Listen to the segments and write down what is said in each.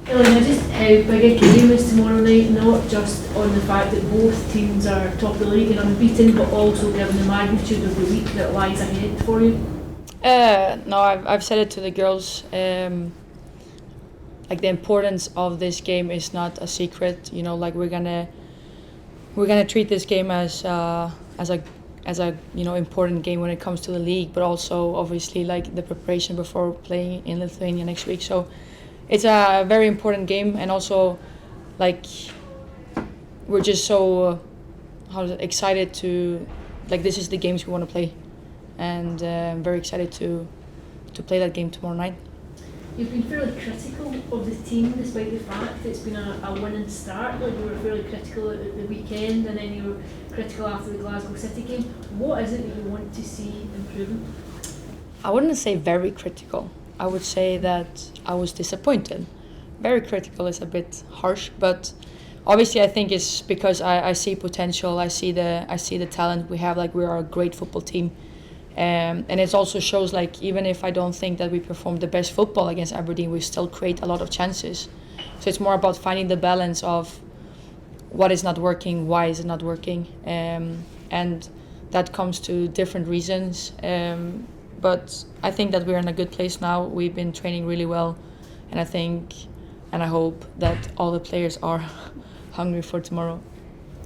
Elena, just how big a game is tomorrow night, not just on the fact that both teams are top of the league and unbeaten, but also given the magnitude of the week that lies ahead for you? No, I've said it to the girls. Like the importance of this game is not a secret. You know, like we're gonna treat this game as a important game when it comes to the league, but also obviously like the preparation before playing in Lithuania next week. So it's a very important game, and also like we're just so excited to this is the games we want to play, and I'm very excited to play that game tomorrow night. You've been fairly critical of the team despite the fact it's been a winning start. Like you were fairly critical at the weekend, and then you were critical after the Glasgow City game. What is it that you want to see improving? I wouldn't say very critical. I would say that I was disappointed. Very critical is a bit harsh, but obviously I think it's because I see potential. I see the talent we have. Like we are a great football team. And it also shows like even if I don't think that we perform the best football against Aberdeen, we still create a lot of chances. So it's more about finding the balance of what is not working, why is it not working, and that comes to different reasons. But I think that we're in a good place now. We've been training really well, and I hope that all the players are hungry for tomorrow.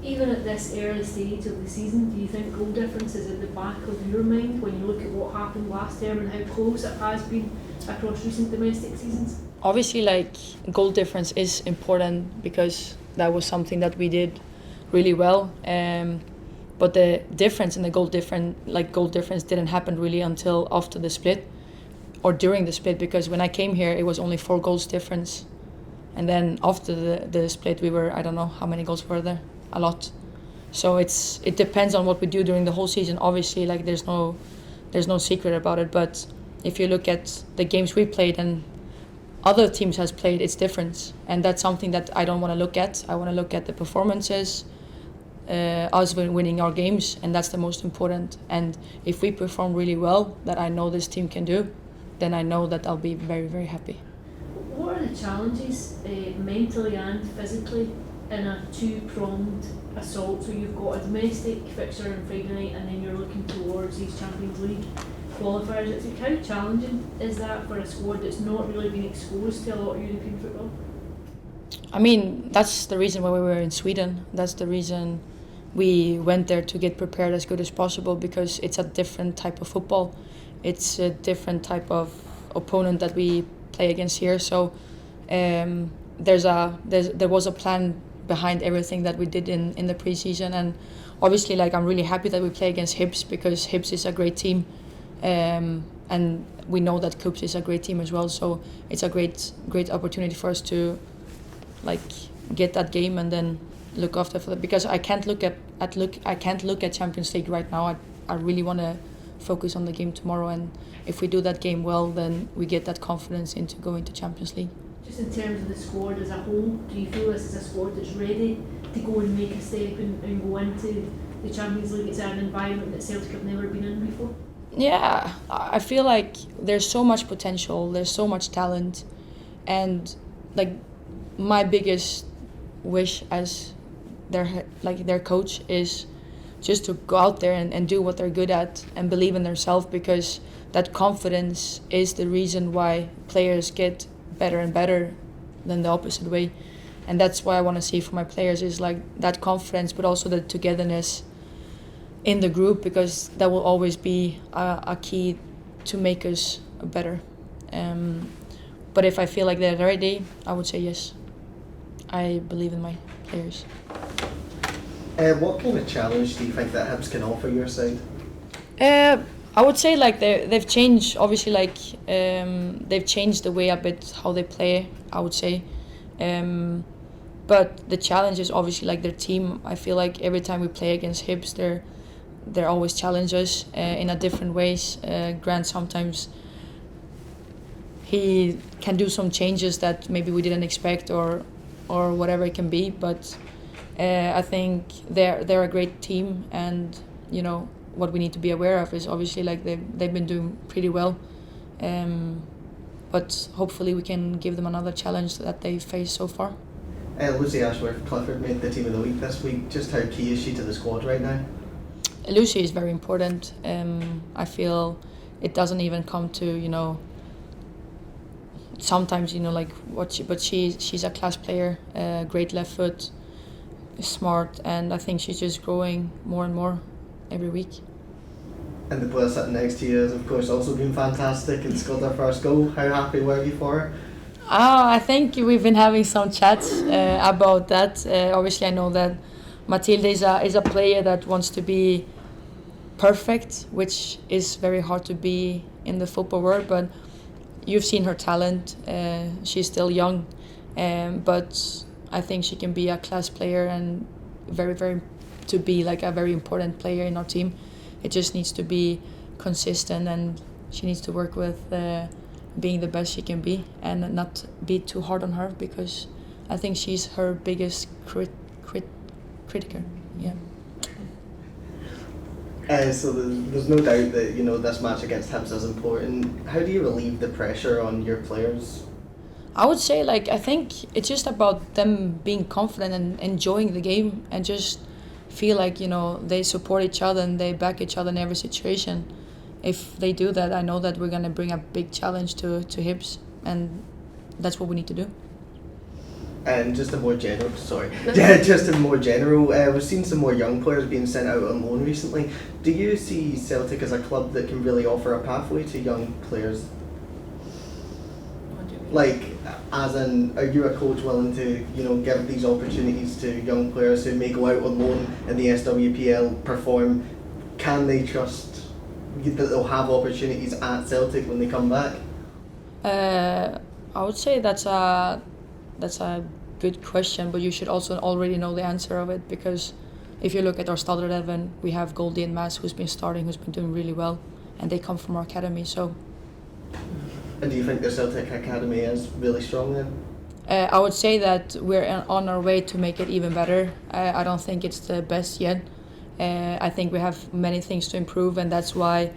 Even at this early stage of the season, do you think goal difference is at the back of your mind when you look at what happened last term and how close it has been across recent domestic seasons? Obviously, like goal difference is important because that was something that we did really well. But the difference in the goal difference didn't happen really until after the split or during the split, because when I came here it was only 4 goals difference, and then after the split we were, I don't know how many goals were there, a lot. So it depends on what we do during the whole season. Obviously, like there's no secret about it, but if you look at the games we played and other teams has played, it's different, and that's something that I don't want to look at. I want to look at the performances, us winning our games, and that's the most important. And if we perform really well, that I know this team can do, then I know that I'll be very, very happy. What are the challenges mentally and physically in a two-pronged assault? So you've got a domestic fixture on Friday night, and then you're looking towards these Champions League qualifiers. How challenging is that for a squad that's not really been exposed to a lot of European football? I mean, that's the reason why we were in Sweden. That's the reason we went there, to get prepared as good as possible, because it's a different type of football. It's a different type of opponent that we play against here. So there was a plan behind everything that we did in the preseason, and obviously like I'm really happy that we play against Hibs, because Hibs is a great team, and we know that Hibs is a great team as well. So it's a great opportunity for us to like get that game and then look after for that, because I can't look at Champions League right now. I really want to focus on the game tomorrow, and if we do that game well, then we get that confidence into going to Champions League. Just in terms of the squad as a whole, do you feel this is a squad that's ready to go and make a step and go into the Champions League? It's an environment that Celtic have never been in before. Yeah, I feel like there's so much potential, there's so much talent, and like my biggest wish as their coach is just to go out there and do what they're good at and believe in themselves, because that confidence is the reason why players get better and better than the opposite way. And that's why I want to see for my players is like that confidence, but also the togetherness in the group, because that will always be a key to make us better. But if I feel like they're ready, I would say yes. I believe in my players. What kind of challenge do you think that Hibs can offer your side? I would say like they've changed. Obviously, like they've changed the way a bit how they play, I would say. But the challenge is obviously like their team. I feel like every time we play against Hibs, they're always challenge us in a different ways. Grant sometimes he can do some changes that maybe we didn't expect, or whatever it can be. But I think they're a great team, and you know what we need to be aware of is obviously like they've been doing pretty well. but hopefully we can give them another challenge that they've faced so far. Lucy Ashworth-Clifford made the team of the week this week. Just how key is she to the squad right now? Lucy is very important. I feel it doesn't even come to, sometimes, like what she, but she's a class player, great left foot, smart, and I think she's just growing more and more every week. And the player sitting next to you has, of course, also been fantastic and scored her first goal. How happy were you for her? I think we've been having some chats about that. Obviously, I know that Mathilde is a player that wants to be perfect, which is very hard to be in the football world, but you've seen her talent. She's still young, but I think she can be a class player and to be like a very important player in our team. It just needs to be consistent, and she needs to work with being the best she can be and not be too hard on her, because I think she's her biggest critiker. Yeah. So there's no doubt that this match against Hibs is important. How do you relieve the pressure on your players? I would say I think it's just about them being confident and enjoying the game, and just feel like they support each other and they back each other in every situation. If they do that, I know that we're going to bring a big challenge to Hibs, and that's what we need to do. And just a more general, we've seen some more young players being sent out on loan recently. Do you see Celtic as a club that can really offer a pathway to young players? Like, as in, are you a coach willing to, give these opportunities to young players who may go out on loan in the SWPL, perform? Can they trust that they'll have opportunities at Celtic when they come back? I would say that's a good question, but you should also already know the answer of it, because if you look at our starter 11, we have Goldie and Mass, who's been starting, who's been doing really well, and they come from our academy. So. And do you think the Celtic academy is really strong then? I would say that we're on our way to make it even better. I don't think it's the best yet. I think we have many things to improve, and that's why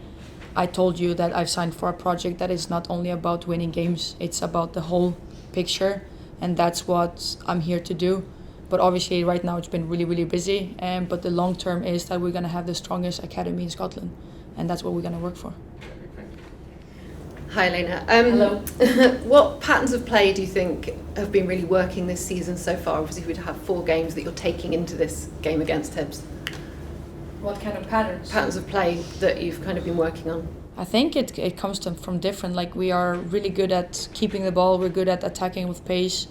I told you that I've signed for a project that is not only about winning games, it's about the whole picture, and that's what I'm here to do. But obviously right now it's been really, really busy, but the long term is that we're going to have the strongest academy in Scotland, and that's what we're going to work for. Hi Elena. Hello. What patterns of play do you think have been really working this season so far? Obviously we'd have 4 games that you're taking into this game against Hibs. What kind of patterns? Patterns of play that you've kind of been working on? I think it comes from different. We are really good at keeping the ball, we're good at attacking with pace,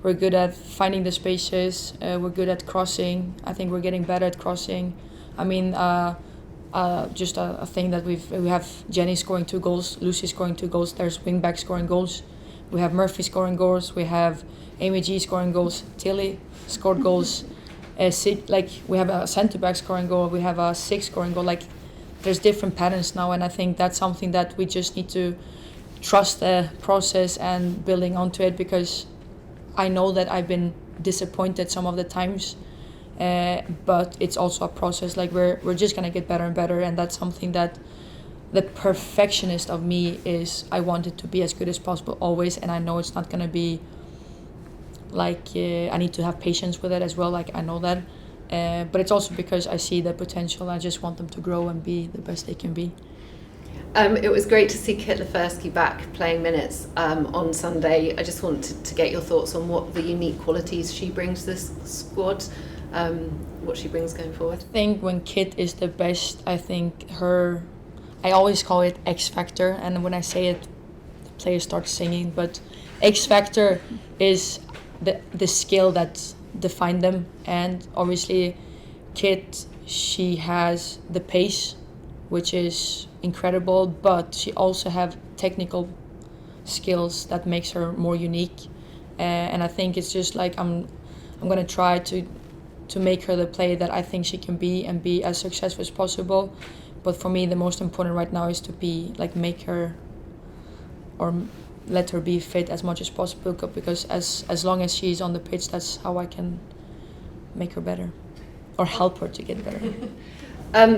we're good at finding the spaces, we're good at crossing. I think we're getting better at crossing. I mean, just a thing that we have Jenny scoring 2 goals, Lucy scoring 2 goals, there's wingback scoring goals, we have Murphy scoring goals, we have Amy G scoring goals, Tilly scored goals, we have a centre back scoring goal, we have a 6 scoring goal. There's different patterns now, and I think that's something that we just need to trust the process and building onto it, because I know that I've been disappointed some of the times. But it's also a process. We're just gonna get better and better, and that's something that the perfectionist of me is. I want it to be as good as possible always, and I know it's not gonna be I need to have patience with it as well. I know that, but it's also because I see the potential. I just want them to grow and be the best they can be. It was great to see Kit Lefersky back playing minutes on Sunday. I just wanted to get your thoughts on what the unique qualities she brings to this squad. What she brings going forward. I think when Kit is the best, I think I always call it X Factor, and when I say it, the players start singing, but X Factor is the skill that defined them, and obviously Kit, she has the pace, which is incredible, but she also have technical skills that makes her more unique, and I think it's just I'm gonna try to make her the player that I think she can be and be as successful as possible. But for me, the most important right now is to be make her or let her be fit as much as possible, because as long as she's on the pitch, that's how I can make her better or help her to get better.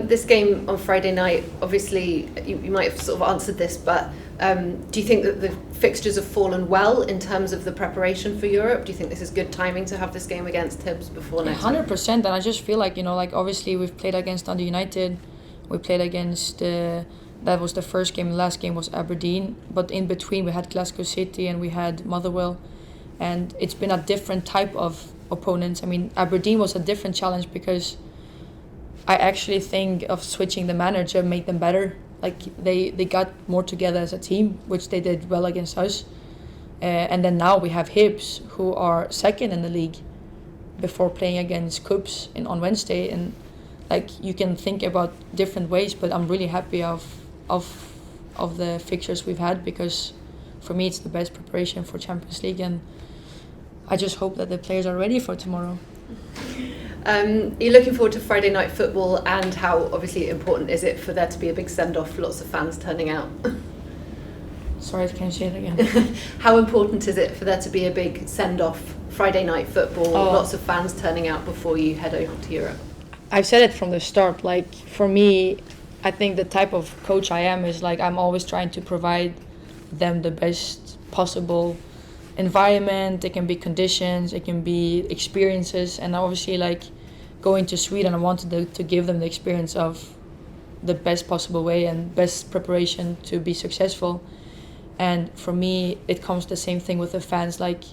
This game on Friday night, obviously you might have sort of answered this, but Do you think that the fixtures have fallen well in terms of the preparation for Europe? Do you think this is good timing to have this game against Hibs before next week? 100%, and I just feel like, obviously we've played against Dundee United, we played against, that was the first game, the last game was Aberdeen, but in between we had Glasgow City and we had Motherwell, and it's been a different type of opponents. I mean, Aberdeen was a different challenge because I actually think of switching the manager made them better. Like they got more together as a team, which they did well against us. And then now we have Hibs, who are second in the league, before playing against Hibs on Wednesday. And like you can think about different ways, but I'm really happy of the fixtures we've had, because for me it's the best preparation for Champions League, and I just hope that the players are ready for tomorrow. You're looking forward to Friday night football, and how obviously important is it for there to be a big send-off, lots of fans turning out? Sorry, can you say it again? How important is it for there to be a big send-off, Friday night football, lots of fans turning out before you head over to Europe? I've said it from the start, like for me, I think the type of coach I am is like I'm always trying to provide them the best possible environment. It can be conditions, it can be experiences, and obviously like going to Sweden, I wanted to give them the experience of the best possible way and best preparation to be successful. And for me it comes the same thing with the fans. Like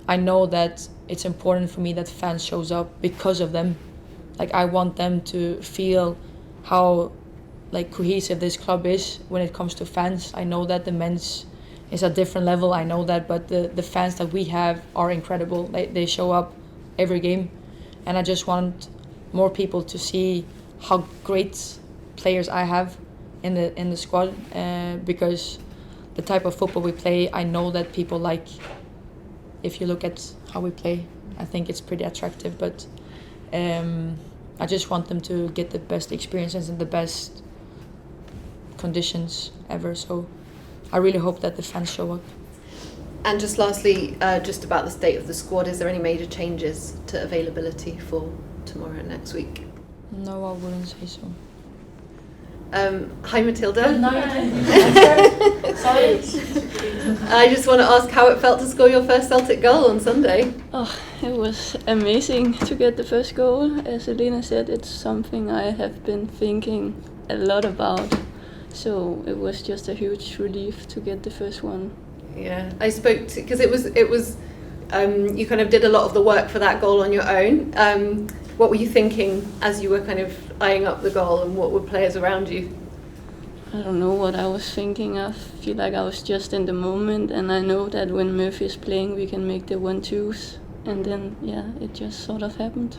I know that it's important for me that fans shows up because of them. Like I want them to feel how like cohesive this club is when it comes to fans. I know that the men's is a different level, I know that, but the fans that we have are incredible. They show up every game, and I just want more people to see how great players I have in the squad, because the type of football we play, I know that people like. If you look at how we play, I think it's pretty attractive, but I just want them to get the best experiences and the best conditions ever. So I really hope that the fans show up. And just lastly, just about the state of the squad, is there any major changes to availability for tomorrow and next week? No, I wouldn't say so. Hi Matilda. No, sorry. I just want to ask how it felt to score your first Celtic goal on Sunday. Oh, it was amazing to get the first goal. As Elena said, it's something I have been thinking a lot about. So it was just a huge relief to get the first one. Yeah, I spoke to, because it was you kind of did a lot of the work for that goal on your own. What were you thinking as you were kind of eyeing up the goal, and what were players around you? I don't know what I was thinking. I feel like I was just in the moment, and I know that when Murphy is playing we can make the 1-2s, and then it just sort of happened.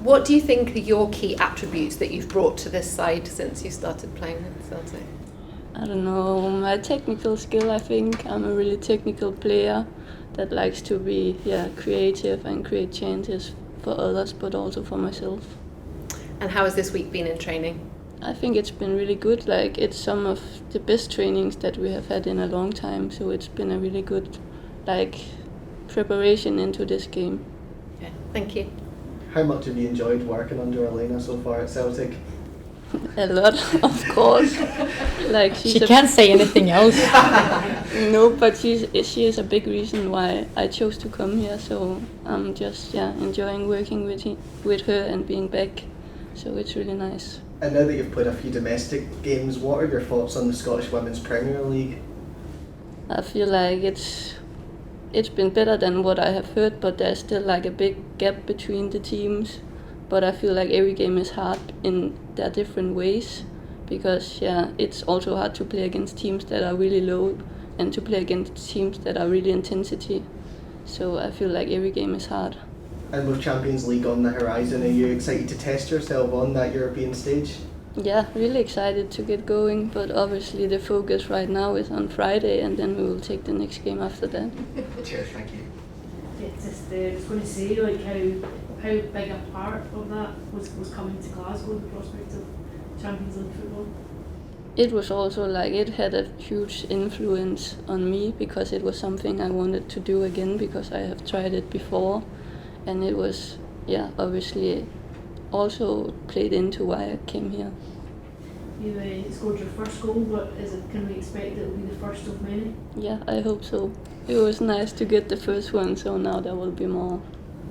What do you think are your key attributes that you've brought to this side since you started playing at Celtic? I don't know, my technical skill. I think I'm a really technical player that likes to be creative and create chances for others, but also for myself. And how has this week been in training? I think it's been really good. Like, it's some of the best trainings that we have had in a long time, so it's been a really good preparation into this game. Yeah, thank you. How much have you enjoyed working under Elena so far at Celtic? A lot, of course. Like she can't say anything else. No, but she is a big reason why I chose to come here. So I'm just enjoying working with her and being back. So it's really nice. And now that you've played a few domestic games, what are your thoughts on the Scottish Women's Premier League? I feel like it's been better than what I have heard, but there's still like a big gap between the teams. But I feel like every game is hard in their different ways, because it's also hard to play against teams that are really low and to play against teams that are really intensity. So I feel like every game is hard. And with Champions League on the horizon, are you excited to test yourself on that European stage? Yeah, really excited to get going, but obviously the focus right now is on Friday, and then we will take the next game after that. Cheers, thank you. I was going to say, like, how big a part of that was coming to Glasgow, the prospect of Champions League football? It was also like, it had a huge influence on me, because it was something I wanted to do again, because I have tried it before, and it was obviously also played into why I came here. You scored your first goal, but can we expect it will be the first of many? Yeah, I hope so. It was nice to get the first one, so now there will be more.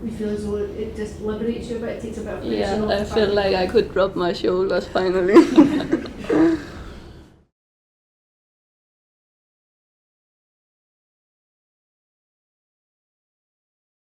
You feel as though it just liberates you a bit, it takes a bit of pressure Yeah, off I the feel back? like I could drop my shoulders finally.